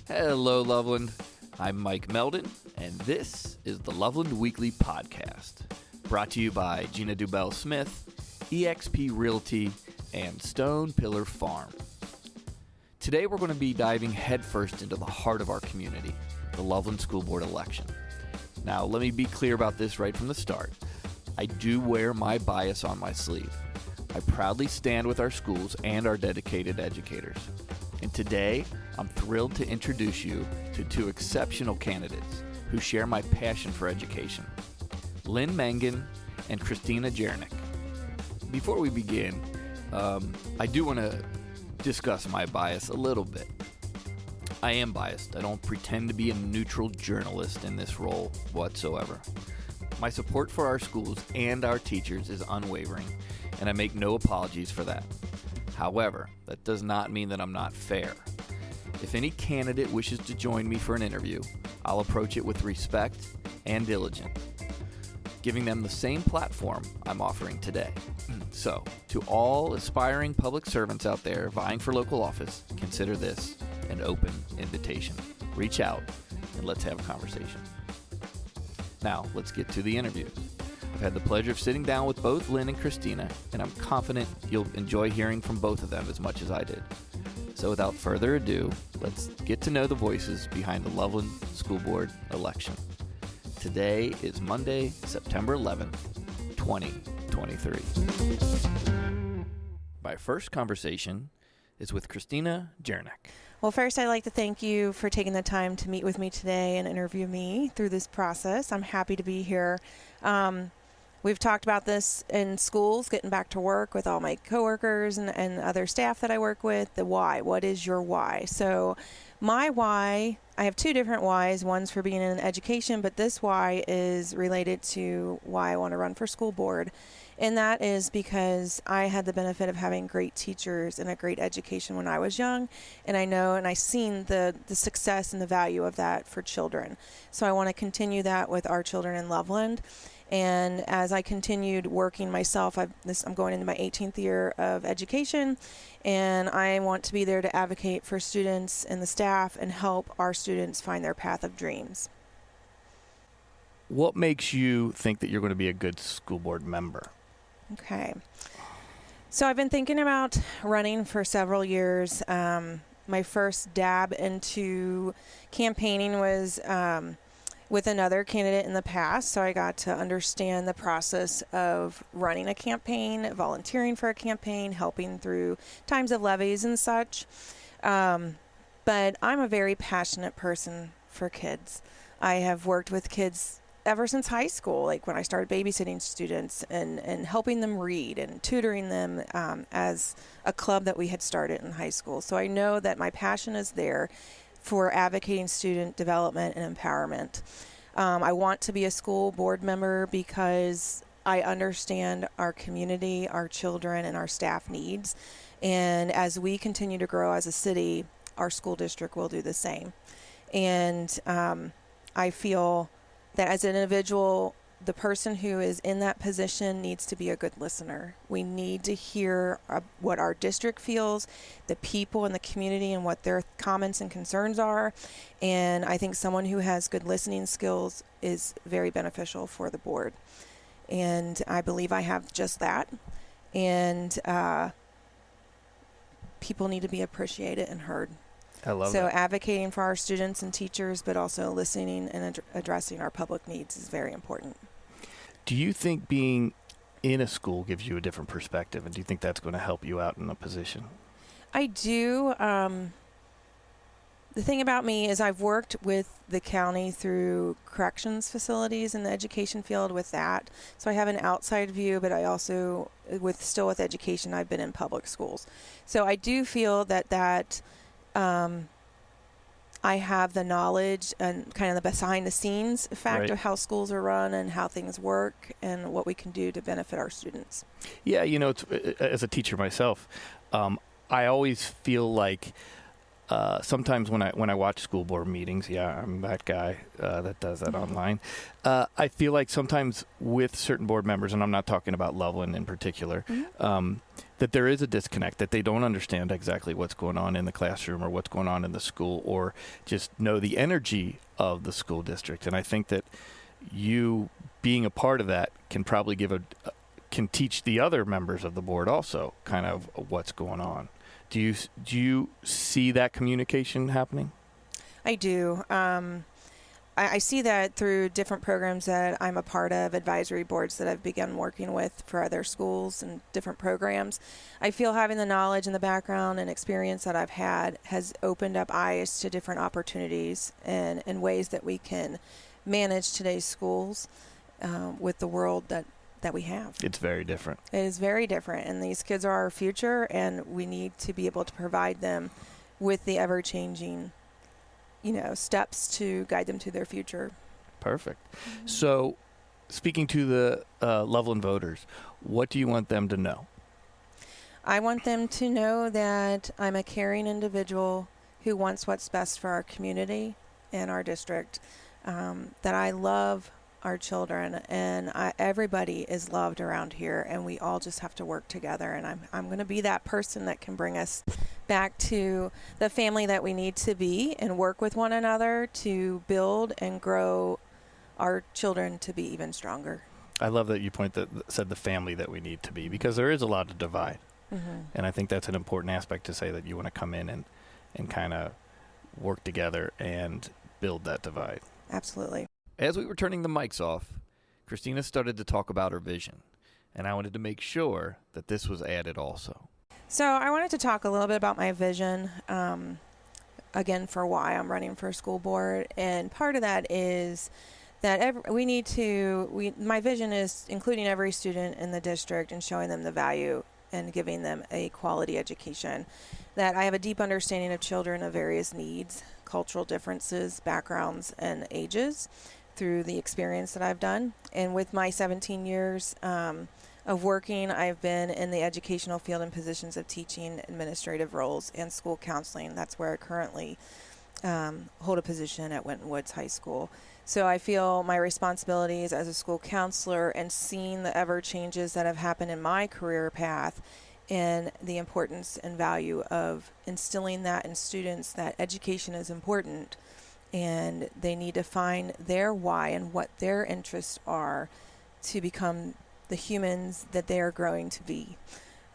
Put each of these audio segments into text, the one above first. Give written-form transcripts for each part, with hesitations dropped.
Hello, Loveland. I'm Mike Meldon, and this is the Loveland Weekly Podcast, brought to you by Gina Dubell-Smith, eXp Realty, and Stone Pillar Farm. Today, we're going to be diving headfirst into the heart of our community, the Loveland School Board election. Now, let me be clear about this right from the start. I do wear my bias on my sleeve. I proudly stand with our schools and our dedicated educators. And today, I'm thrilled to introduce you to two exceptional candidates who share my passion for education, Lynn Mangan and Christina Jeranek. Before we begin, I do want to discuss my bias a little bit. I am biased. I don't pretend to be a neutral journalist in this role whatsoever. My support for our schools and our teachers is unwavering, and I make no apologies for that. However, that does not mean that I'm not fair. If any candidate wishes to join me for an interview, I'll approach it with respect and diligence, giving them the same platform I'm offering today. So, to all aspiring public servants out there vying for local office, consider this an open invitation. Reach out and let's have a conversation. Now, let's get to the interview. I've had the pleasure of sitting down with both Lynn and Christina, and I'm confident you'll enjoy hearing from both of them as much as I did. So without further ado, let's get to know the voices behind the Loveland School Board election. Today is Monday, September 11th, 2023. My first conversation is with Christina Jeranek. Well, first, I'd like to thank you for taking the time to meet with me today and interview me through this process. I'm happy to be here. We've talked about this in schools, getting back to work with all my coworkers and other staff that I work with. The why. What is your why? So my why, I have two different whys. One's for being in education, but this why is related to why I want to run for school board. And that is because I had the benefit of having great teachers and a great education when I was young. And I know and I've seen the success and the value of that for children. So I want to continue that with our children in Loveland. And as I continued working myself, I'm going into my 18th year of education, and I want to be there to advocate for students and the staff and help our students find their path of dreams. What makes you think that you're going to be a good school board member? Okay. So I've been thinking about running for several years. My first dab into campaigning was with another candidate in the past, so I got to understand the process of running a campaign, volunteering for a campaign, helping through times of levies and such. But I'm a very passionate person for kids. I have worked with kids ever since high school, like when I started babysitting students and helping them read and tutoring them as a club that we had started in high school. So I know that my passion is there for advocating student development and empowerment. I want to be a school board member because I understand our community, our children, and our staff needs. And as we continue to grow as a city, our school district will do the same. And I feel that as an individual, the person who is in that position needs to be a good listener. We need to hear what our district feels, the people in the community, and what their comments and concerns are. And I think someone who has good listening skills is very beneficial for the board. And I believe I have just that. And people need to be appreciated and heard. I love that. So advocating for our students and teachers, but also listening and addressing our public needs is very important. Do you think being in a school gives you a different perspective, and do you think that's going to help you out in a position? I do. The thing about me is I've worked with the county through corrections facilities in the education field with that. So I have an outside view, but I also, still with education, I've been in public schools. So I do feel that I have the knowledge and kind of the behind the scenes fact of how schools are run and how things work and what we can do to benefit our students. Yeah, as a teacher myself, I always feel like sometimes when I watch school board meetings, I'm that guy that does that online. I feel like sometimes with certain board members, and I'm not talking about Loveland in particular, that there is a disconnect, that they don't understand exactly what's going on in the classroom or what's going on in the school, or just know the energy of the school district. And I think that you being a part of that can probably can teach the other members of the board also kind of what's going on. Do you see that communication happening? I do. I see that through different programs that I'm a part of, advisory boards that I've begun working with for other schools and different programs. I feel having the knowledge and the background and experience that I've had has opened up eyes to different opportunities and ways that we can manage today's schools with the world that we have. It's very different. It is very different, and these kids are our future, and we need to be able to provide them with the ever-changing steps to guide them to their future. Perfect. So, speaking to the Loveland voters, what do you want them to know? I want them to know that I'm a caring individual who wants what's best for our community and our district, that I love our children, and everybody is loved around here, and we all just have to work together, and I'm going to be that person that can bring us back to the family that we need to be and work with one another to build and grow our children to be even stronger. I love that you said the family that we need to be, because there is a lot of divide. Mm-hmm. And I think that's an important aspect to say, that you want to come in and kind of work together and build that divide. Absolutely. As we were turning the mics off, Christina started to talk about her vision, and I wanted to make sure that this was added also. So I wanted to talk a little bit about my vision, again, for why I'm running for school board. And part of that is that my vision is including every student in the district and showing them the value and giving them a quality education. That I have a deep understanding of children of various needs, cultural differences, backgrounds, and ages through the experience that I've done. And with my 17 years of working, I've been in the educational field in positions of teaching, administrative roles, and school counseling. That's where I currently hold a position at Winton Woods High School. So I feel my responsibilities as a school counselor and seeing the ever changes that have happened in my career path, and the importance and value of instilling that in students, that education is important and they need to find their why and what their interests are to become the humans that they are growing to be.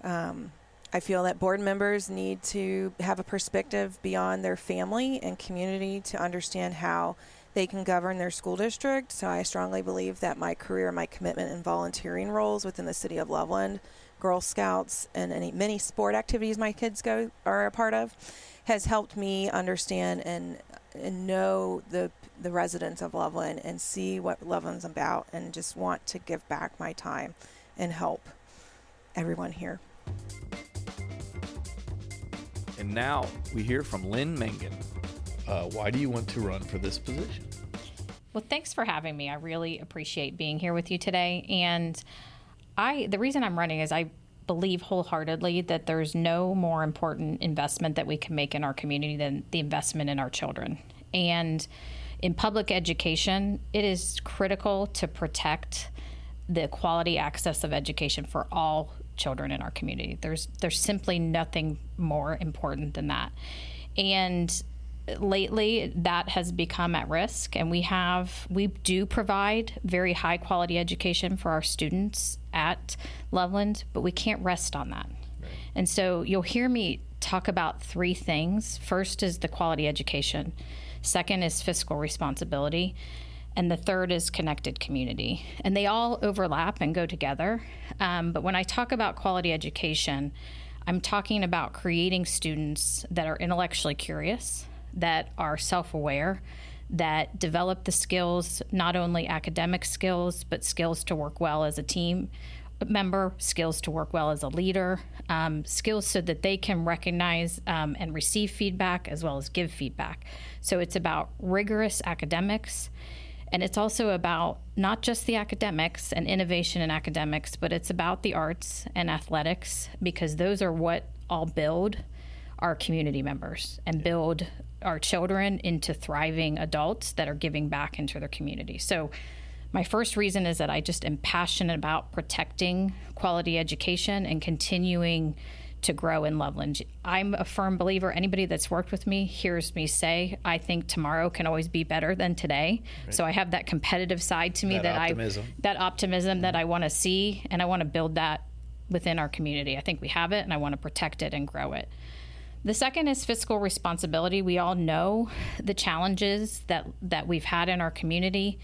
I feel that board members need to have a perspective beyond their family and community to understand how they can govern their school district. So I strongly believe that my career, my commitment in volunteering roles within the city of Loveland, Girl Scouts, and many sport activities my kids are a part of, has helped me understand and know the residents of Loveland and see what Loveland's about, and just want to give back my time and help everyone here. And now we hear from Lynn Mangan. Why do you want to run for this position? Well, thanks for having me. I really appreciate being here with you today. And the reason I'm running is I believe wholeheartedly that there's no more important investment that we can make in our community than the investment in our children. And in public education, it is critical to protect the quality access of education for all children in our community. There's simply nothing more important than that. And lately, that has become at risk, and we do provide very high quality education for our students at Loveland, but we can't rest on that. Right. And so you'll hear me talk about three things. First is the quality education. Second is fiscal responsibility. And the third is connected community. And they all overlap and go together. But when I talk about quality education, I'm talking about creating students that are intellectually curious, that are self-aware, that develop the skills, not only academic skills, but skills to work well as a team member, skills to work well as a leader, skills so that they can recognize and receive feedback as well as give feedback. So it's about rigorous academics, and it's also about not just the academics and innovation in academics, but it's about the arts and athletics, because those are what all build our community members and build our children into thriving adults that are giving back into their community. So My first reason is that I just am passionate about protecting quality education and continuing to grow in Loveland. I'm a firm believer, anybody that's worked with me hears me say, I think tomorrow can always be better than today. Right. So I have that competitive side to me, that optimism that I want to see, and I want to build that within our community. I think we have it, and I want to protect it and grow it. The second is fiscal responsibility. We all know the challenges that we've had in our community,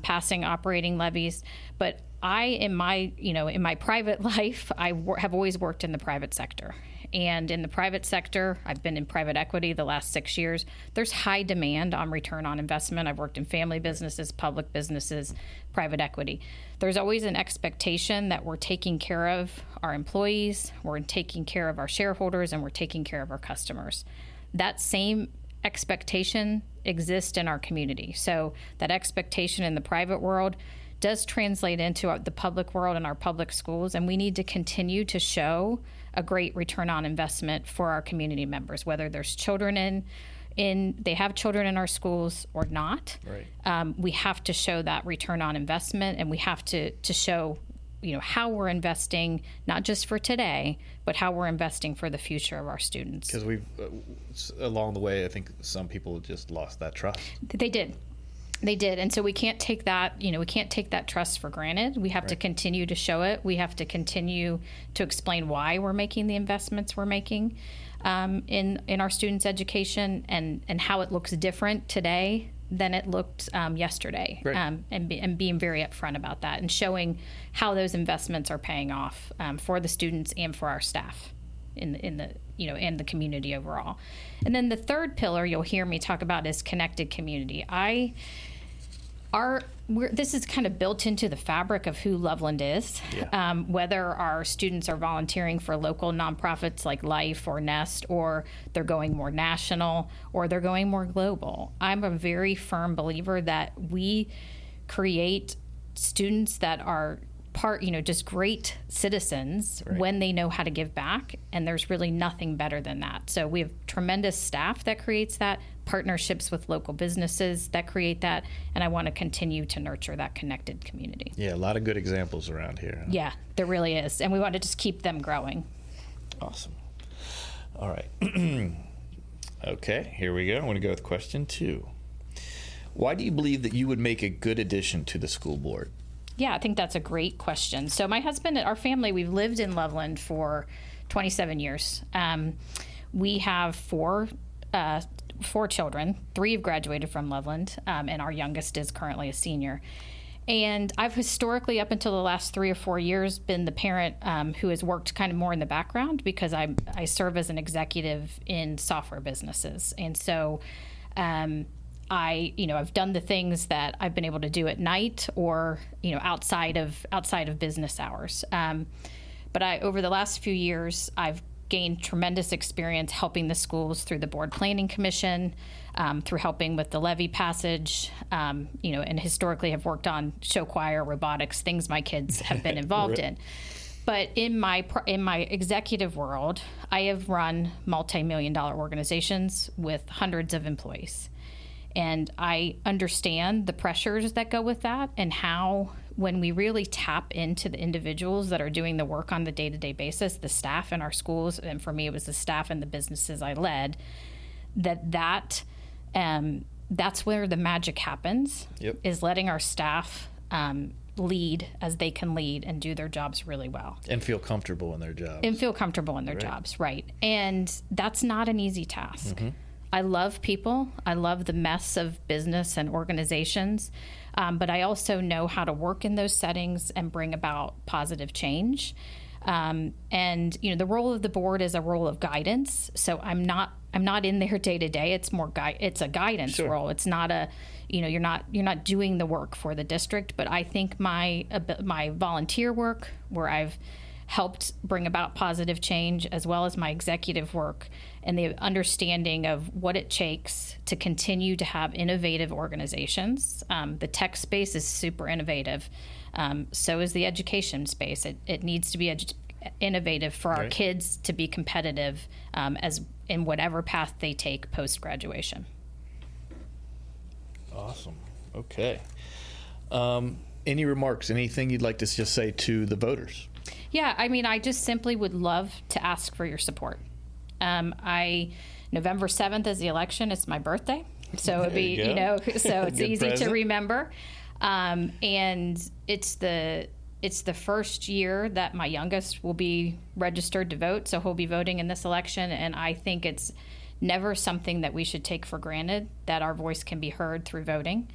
passing operating levies. But in my private life, have always worked in the private sector. And in the private sector, I've been in private equity the last 6 years. There's high demand on return on investment. I've worked in family businesses, public businesses, private equity. There's always an expectation that we're taking care of our employees, we're taking care of our shareholders, and we're taking care of our customers. That same expectation exists in our community. So that expectation in the private world does translate into the public world and our public schools, and we need to continue to show a great return on investment for our community members, whether there's children they have children in our schools or not. Right. We have to show that return on investment, and we have to show how we're investing, not just for today, but how we're investing for the future of our students. Because we've along the way, I think some people just lost that trust. They did. And so we can't take that, we can't take that trust for granted. We have to continue to show it. We have to continue to explain why we're making the investments we're making in our students' education, and how it looks different today than it looked yesterday. Right. And being very upfront about that, and showing how those investments are paying off for the students and for our staff in the and the community overall. And then the third pillar you'll hear me talk about is connected community. This is kind of built into the fabric of who Loveland is. Yeah. Whether our students are volunteering for local nonprofits like Life or Nest, or they're going more national, or they're going more global. I'm a very firm believer that we create students that are just great citizens when they know how to give back, and there's really nothing better than that. So we have tremendous staff that creates that, partnerships with local businesses that create that, and I want to continue to nurture that connected community. Yeah, a lot of good examples around here. Huh? Yeah, there really is, and we want to just keep them growing. Awesome. All right. Okay, here we go. I'm going to go with question 2. Why do you believe that you would make a good addition to the school board? Yeah, I think that's a great question. So my husband and our family, we've lived in Loveland for 27 years. We have four children. 3 have graduated from Loveland, and our youngest is currently a senior. And I've historically, up until the last 3 or 4 years, been the parent who has worked kind of more in the background, because I serve as an executive in software businesses. And so I've done the things that I've been able to do at night, or outside of business hours. But over the last few years, I've gained tremendous experience helping the schools through the board planning commission, through helping with the levy passage, and historically have worked on show choir, robotics, things my kids have been involved in. But in my executive world, I have run multi-million-dollar organizations with hundreds of employees. And I understand the pressures that go with that, and how, when we really tap into the individuals that are doing the work on the day-to-day basis, the staff in our schools, and for me it was the staff and the businesses I led, that's where the magic happens. Yep. Is letting our staff lead as they can lead and do their jobs really well. And feel comfortable in their jobs. Right. And that's not an easy task. Mm-hmm. I love people. I love the mess of business and organizations, but I also know how to work in those settings and bring about positive change. And the role of the board is a role of guidance. So I'm not in there day to day. It's more it's a guidance role. It's not you're not doing the work for the district. But I think my volunteer work, where I've helped bring about positive change, as well as my executive work and the understanding of what it takes to continue to have innovative organizations. The tech space is super innovative. So is the education space. It needs to be innovative for our kids to be competitive as in whatever path they take post-graduation. Awesome. Okay. Any remarks, anything you'd like to just say to the voters? Yeah, I mean, I just simply would love to ask for your support. November 7th is the election. It's my birthday. So it'd be, so it's easy to remember. And it's the first year that my youngest will be registered to vote. So he'll be voting in this election. And I think it's never something that we should take for granted that our voice can be heard through voting.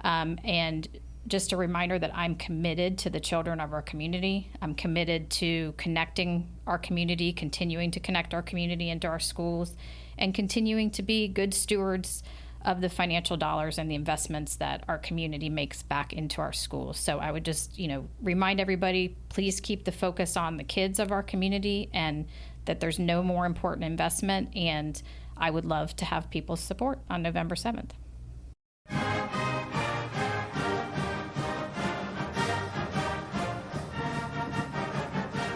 And just a reminder that I'm committed to the children of our community. I'm committed to connecting our community, continuing to connect our community into our schools, and continuing to be good stewards of the financial dollars and the investments that our community makes back into our schools. So I would just, remind everybody, please keep the focus on the kids of our community and that there's no more important investment. And I would love to have people's support on November 7th.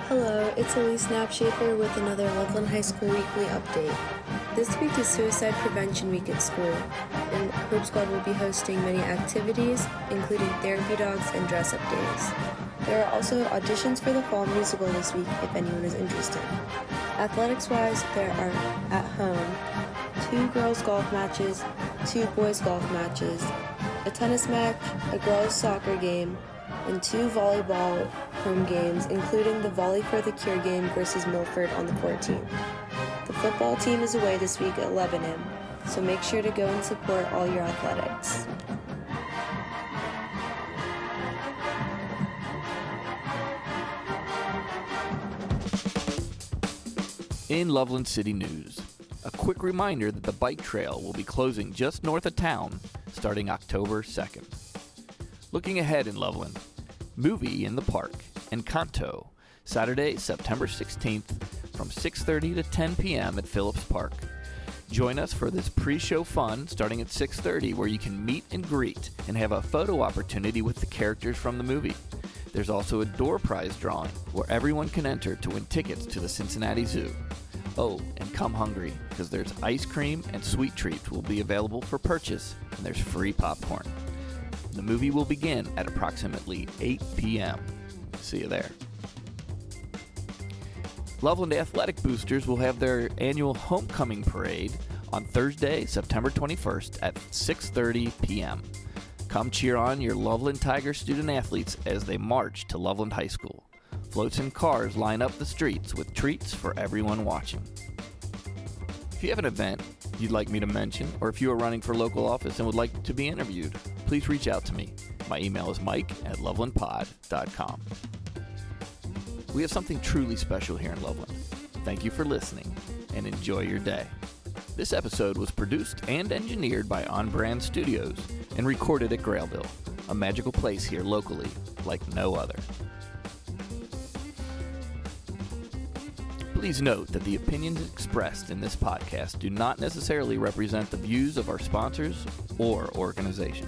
Hello, it's Elise Knapshafer with another Loveland High School Weekly Update. This week is Suicide Prevention Week at school, and Hope Squad will be hosting many activities, including therapy dogs and dress-up days. There are also auditions for the fall musical this week if anyone is interested. Athletics-wise, there are, at home, 2 girls' golf matches, 2 boys' golf matches, a tennis match, a girls' soccer game, and 2 volleyball home games, including the Volley for the Cure game versus Milford on the 14th. The football team is away this week at Lebanon, so make sure to go and support all your athletics. In Loveland City news, a quick reminder that the bike trail will be closing just north of town starting October 2nd. Looking ahead in Loveland, Movie in the Park, Encanto, Saturday, September 16th from 6:30 to 10 p.m. at Phillips Park. Join us for this pre-show fun starting at 6:30 where you can meet and greet and have a photo opportunity with the characters from the movie. There's also a door prize drawing where everyone can enter to win tickets to the Cincinnati Zoo. Oh, and come hungry because there's ice cream and sweet treats will be available for purchase and there's free popcorn. The movie will begin at approximately 8 p.m. See you there. Loveland Athletic Boosters will have their annual homecoming parade on Thursday, September 21st at 6:30 p.m. Come cheer on your Loveland Tiger student athletes as they march to Loveland High School. Floats and cars line up the streets with treats for everyone watching. If you have an event you'd like me to mention, or if you are running for local office and would like to be interviewed, please reach out to me. My email is mike@lovelandpod.com. We have something truly special here in Loveland. Thank you for listening, and enjoy your day. This episode was produced and engineered by On Brand Studios and recorded at Grailville, a magical place here locally like no other. Please note that the opinions expressed in this podcast do not necessarily represent the views of our sponsors or organization.